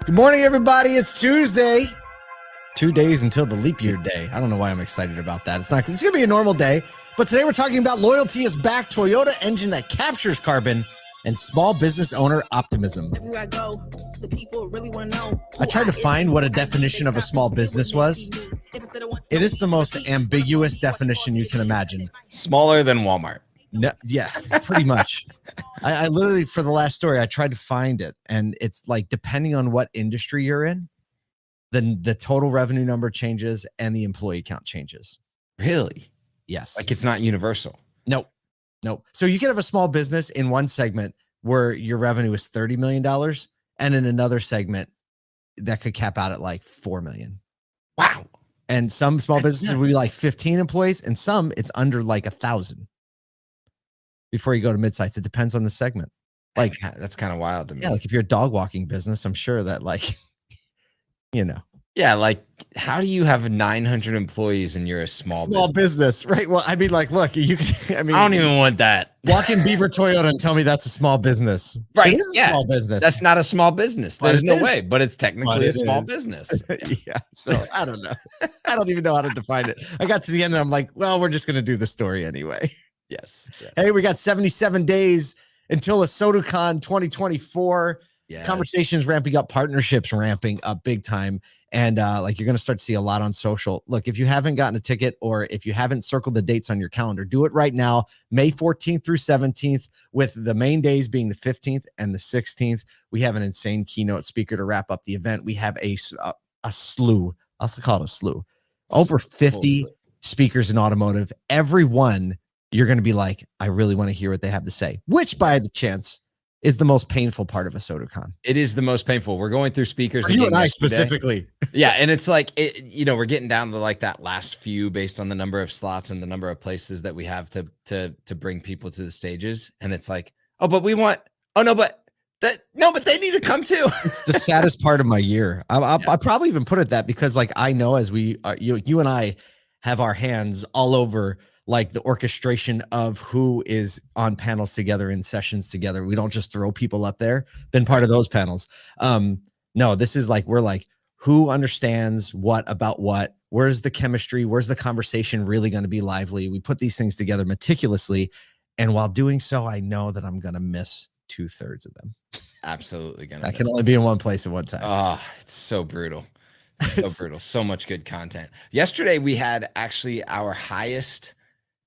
Good morning, everybody. It's Tuesday. 2 days until the leap year day. I don't know why I'm excited about that. It's going to be a normal day. But today we're talking about Loyalty is Back, Toyota engine that captures carbon, and small business owner optimism. Everywhere I go, the people really want to know. I tried to find what a definition of a small business was. It is the most ambiguous definition you can imagine. Smaller than Walmart. No, yeah, pretty much. I literally, for the last story, I tried to find it. And it's like, depending on what industry you're in, then the total revenue number changes and the employee count changes. Really? Yes. Like it's not universal. Nope. So you can have a small business in one segment where your revenue is $30 million. And in another segment that could cap out at like 4 million. Wow. And some small businesses will be like 15 employees, and some it's under like 1,000 before you go to mid-size. It depends on the segment. Like that's kind of wild to me. Yeah, like if you're a dog walking business, I'm sure that like, you know. Yeah, like how do you have 900 employees and you're a small business, right? Well, I mean, like, look, you can. I mean, I don't even want that. Walk in Beaver Toyota and tell me that's a small business, right? It is a small business. That's not a small business. There's no way, but it's technically a small business. Yeah. So I don't know. I don't even know how to define it. I got to the end and I'm like, well, we're just gonna do the story anyway. Yes. Hey, we got 77 days until ASOTU CON 2024. Yes. Conversations ramping up, partnerships ramping up big time. And like you're going to start to see a lot on social. Look, if you haven't gotten a ticket or if you haven't circled the dates on your calendar, do it right now. May 14th through 17th, with the main days being the 15th and the 16th. We have an insane keynote speaker to wrap up the event. We have a slew. I'll also call it a slew. Over 50 speakers in automotive. Everyone, you're going to be like, I really want to hear what they have to say, which by the chance is the most painful part of ASOTU CON. It is the most painful. We're going through speakers. For you and I specifically. Yeah. And it's like, we're getting down to like that last few based on the number of slots and the number of places that we have to bring people to the stages. And it's like, but they need to come too. It's the saddest part of my year. I probably even put it that because like, I know as we, you and I have our hands all over like the orchestration of who is on panels together in sessions together. We don't just throw people up there. Been part of those panels. No, this is like, we're like, who understands what about what? Where's the chemistry? Where's the conversation really going to be lively? We put these things together meticulously. And while doing so, I know that I'm going to miss 2/3 of them. Absolutely. I can only be in one place at one time. Oh, it's so brutal. So brutal. So much good content. Yesterday, we had actually our highest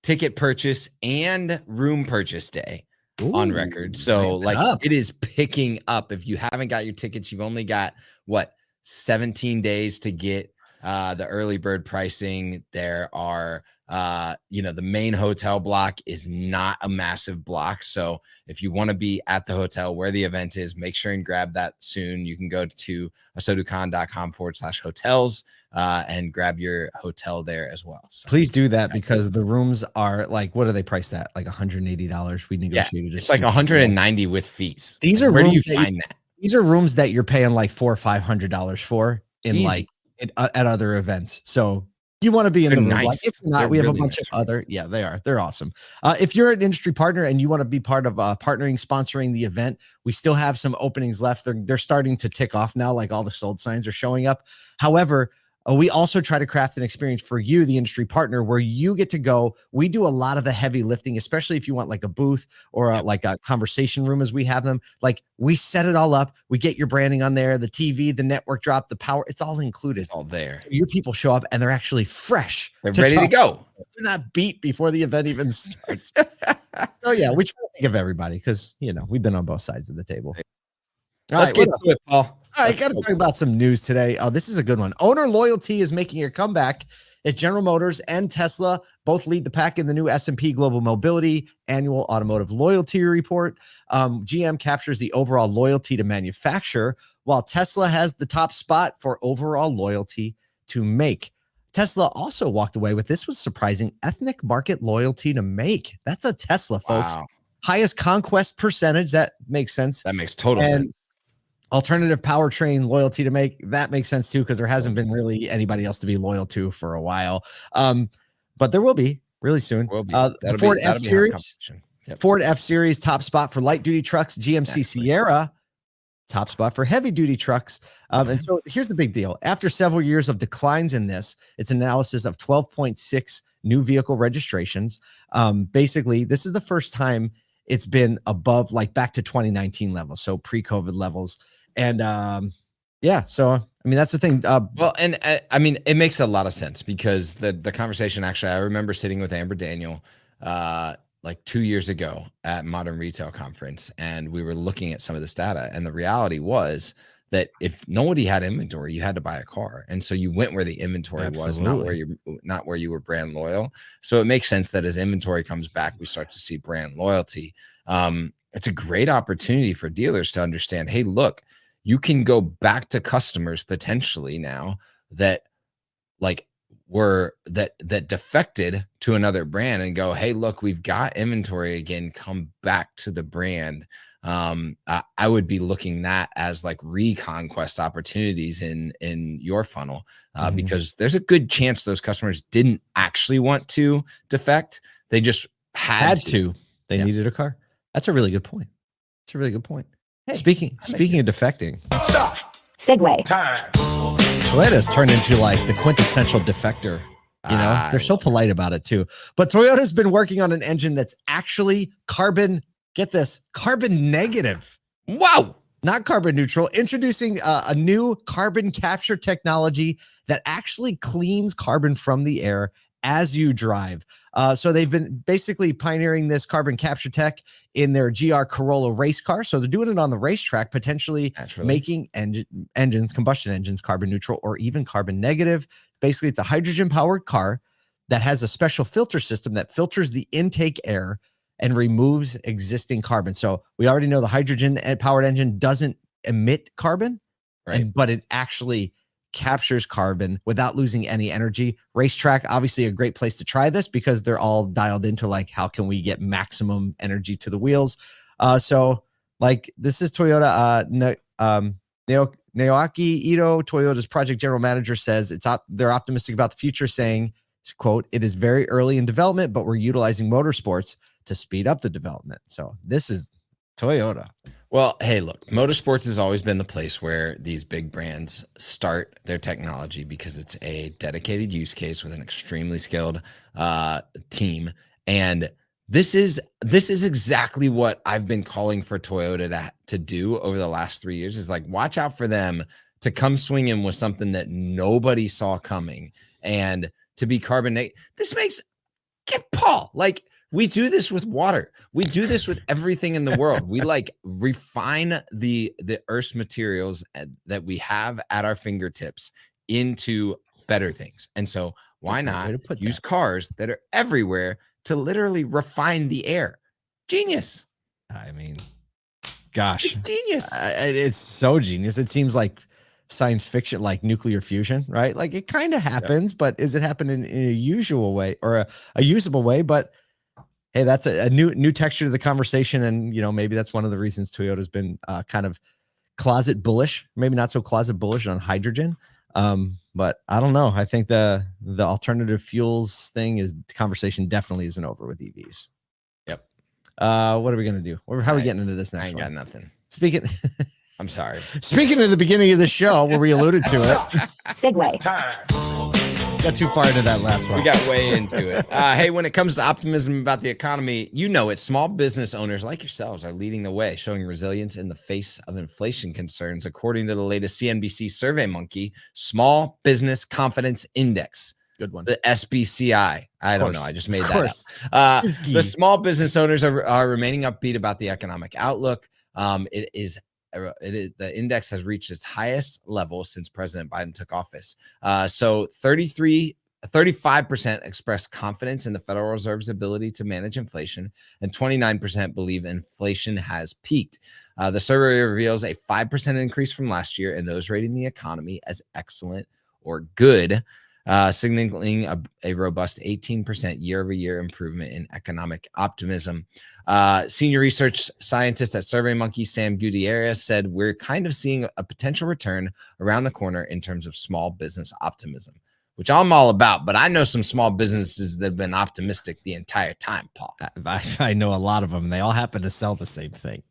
ticket purchase and room purchase day on record. So like it is picking up. If you haven't got your tickets, you've only got 17 days to get the early bird pricing. There are the main hotel block is not a massive block. So if you want to be at the hotel where the event is, make sure and grab that soon. You can go to asotucon.com/hotels and grab your hotel there as well. So please do that because the rooms are like, what are they priced at? Like $180. We negotiated. It's like $190 with fees. These are where rooms do you find that? These are rooms that you're paying like $400 or $500 for in Easy. like at other events. So you want to be in the room. Nice. Like, if not, we have a bunch of other. Yeah, they are. They're awesome. If you're an industry partner and you want to be part of partnering, sponsoring the event, we still have some openings left. They're starting to tick off now. Like all the sold signs are showing up. However, we also try to craft an experience for you, the industry partner, where you get to go. We do a lot of the heavy lifting, especially if you want like a booth or like a conversation room as we have them. Like we set it all up. We get your branding on there, the TV, the network drop, the power. It's all included. It's all there. So your people show up and they're actually fresh. They're ready to go. They're not beat before the event even starts. So yeah, we try to think of everybody because, we've been on both sides of the table. Let's get to it, Paul. All right, got to talk about some news today. Oh, this is a good one. Owner loyalty is making a comeback as General Motors and Tesla both lead the pack in the new S&P Global Mobility Annual Automotive Loyalty Report. GM captures the overall loyalty to manufacture, while Tesla has the top spot for overall loyalty to make. Tesla also walked away with, this was surprising, ethnic market loyalty to make. That's a Tesla, folks. Wow. Highest conquest percentage. That makes sense. That makes total sense. Alternative powertrain loyalty to make, that makes sense too, because there hasn't been really anybody else to be loyal to for a while. But there will be really soon. The Ford F-Series, Ford F-Series top spot for light duty trucks. GMC Sierra top spot for heavy duty trucks. And so here's the big deal. After several years of declines in this, it's an analysis of 12.6 new vehicle registrations. Basically, this is the first time it's been above, like, back to 2019 levels, so pre-COVID levels. And yeah, so I mean, that's the thing. Well, and I mean, it makes a lot of sense because the conversation, actually, I remember sitting with Amber Daniel like 2 years ago at Modern Retail Conference, and we were looking at some of this data, and the reality was that if nobody had inventory, you had to buy a ar. And so you went where the inventory was, not where you were brand loyal. So it makes sense that as inventory comes back, we start to see brand loyalty. It's a great opportunity for dealers to understand, hey, look, you can go back to customers potentially now that that defected to another brand and go, hey, look, we've got inventory again, come back to the brand. I would be looking that as like reconquest opportunities in your funnel, because there's a good chance those customers didn't actually want to defect. They just had to. They needed a car. That's a really good point. That's a really good point. Hey, speaking of defecting. Stop. Segue. Time. Toyota's turned into like the quintessential defector. You know, they're so polite about it too. But Toyota's been working on an engine that's actually carbon negative. Wow. Not carbon neutral. Introducing a new carbon capture technology that actually cleans carbon from the air as you drive. So they've been basically pioneering this carbon capture tech in their GR Corolla race car. So they're doing it on the racetrack, potentially making combustion engines carbon neutral or even carbon negative. Basically, it's a hydrogen powered car that has a special filter system that filters the intake air and removes existing carbon. So we already know the hydrogen powered engine doesn't emit carbon, but it actually captures carbon without losing any energy. Racetrack, obviously a great place to try this because they're all dialed into like, how can we get maximum energy to the wheels? So like this is Toyota, Naoaki Ito, Toyota's project general manager, says they're optimistic about the future, saying, quote, "It is very early in development, but we're utilizing motorsports to speed up the development." So this is Toyota. Well, hey, look, motorsports has always been the place where these big brands start their technology because it's a dedicated use case with an extremely skilled team. And this is exactly what I've been calling for Toyota to do over the last 3 years, is like, watch out for them to come swinging with something that nobody saw coming and to be carbon negative. This makes, get Paul, like, we do this with water. We do this with everything in the world. We like refine the Earth's materials that we have at our fingertips into better things. And so why not use cars that are everywhere to literally refine the air? Genius. I mean, gosh, it's genius. It's so genius. It seems like science fiction, like nuclear fusion, right? Like it kind of happens, but is it happening in a usual way or a usable way? But hey, that's a new texture to the conversation. And, you know, maybe that's one of the reasons Toyota's been kind of closet bullish, maybe not so closet bullish on hydrogen. But I don't know. I think the alternative fuels thing the conversation definitely isn't over with EVs. Yep. What are we going to do? How are we getting into this next I ain't one? got nothing. Speaking, I'm sorry. Speaking of the beginning of the show where we alluded to it. Segue. Time. Got too far into that last one. We got way into it. Hey, when it comes to optimism about the economy, you know it. Small business owners like yourselves are leading the way, showing resilience in the face of inflation concerns, according to the latest CNBC SurveyMonkey Small Business Confidence Index. Good one. The SBCI. I don't know. I just made that up. The small business owners are remaining upbeat about the economic outlook. The index has reached its highest level since President Biden took office. So 35% expressed confidence in the Federal Reserve's ability to manage inflation, and 29% believe inflation has peaked. The survey reveals a 5% increase from last year in those rating the economy as excellent or good, signaling a robust 18% year-over-year improvement in economic optimism. Senior research scientist at SurveyMonkey, Sam Gutierrez, said, "We're kind of seeing a potential return around the corner in terms of small business optimism," which I'm all about. But I know some small businesses that have been optimistic the entire time, Paul. I know a lot of them. They all happen to sell the same thing.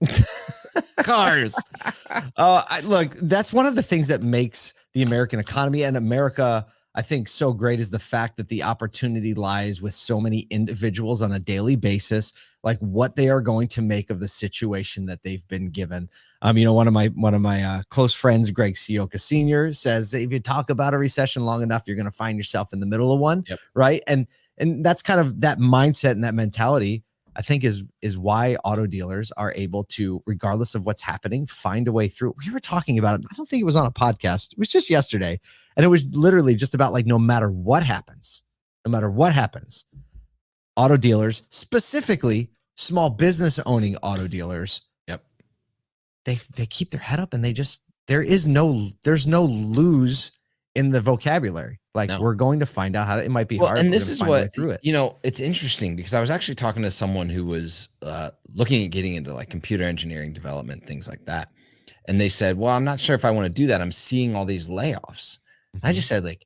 cars. Look, that's one of the things that makes the American economy and America, I think, so great is the fact that the opportunity lies with so many individuals on a daily basis, like what they are going to make of the situation that they've been given. One of my close friends, Greg Sioka Sr., says if you talk about a recession long enough, you're going to find yourself in the middle of one. Yep. Right. And that's kind of that mindset and that mentality, I think, is why auto dealers are able to, regardless of what's happening, find a way through. We were talking about it. I don't think it was on a podcast. It was just yesterday. And it was literally just about like, no matter what happens, auto dealers, specifically small business owning auto dealers, yep, they keep their head up, and there's no lose in the vocabulary. Like, no. We're going to find out how it might be hard. And this is what, it's interesting because I was actually talking to someone who was looking at getting into like computer engineering development, things like that. And they said, well, I'm not sure if I want to do that. I'm seeing all these layoffs. Mm-hmm. I just said, like,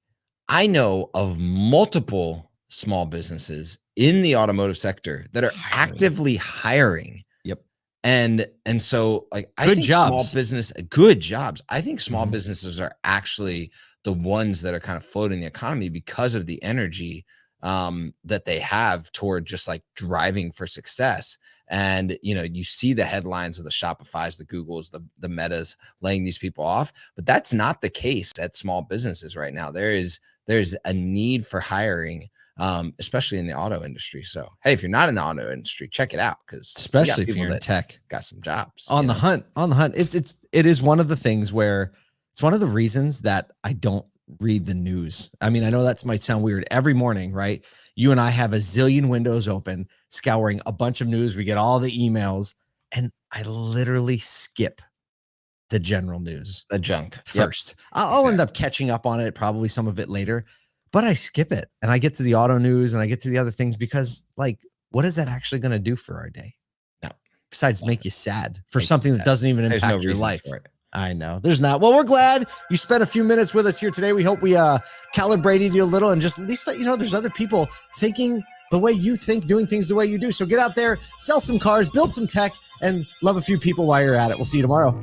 I know of multiple small businesses in the automotive sector that are actively hiring. Yep. And so, like, I think good jobs. I think small businesses are actually the ones that are kind of floating the economy because of the energy that they have toward just like driving for success. And, you see the headlines of the Shopifys, the Googles, the Metas laying these people off, but that's not the case at small businesses right now. There's a need for hiring, especially in the auto industry. So, hey, if you're not in the auto industry, check it out, because especially if you're in tech, got some jobs on the hunt. It is one of the things where it's one of the reasons that I don't read the news. I mean, I know that might sound weird. Every morning, right? You and I have a zillion windows open, scouring a bunch of news. We get all the emails, and I literally skip the general news, the junk first. Yep. I'll end up catching up on it, probably some of it later, but I skip it and I get to the auto news and I get to the other things because, like, what is that actually going to do for our day? No. Besides make you sad for something that doesn't even impact your life. I know there's not. Well, we're glad you spent a few minutes with us here today. We hope we calibrated you a little and just at least let you know there's other people thinking the way you think, doing things the way you do. So get out there, sell some cars, build some tech, and love a few people while you're at it. We'll see you tomorrow.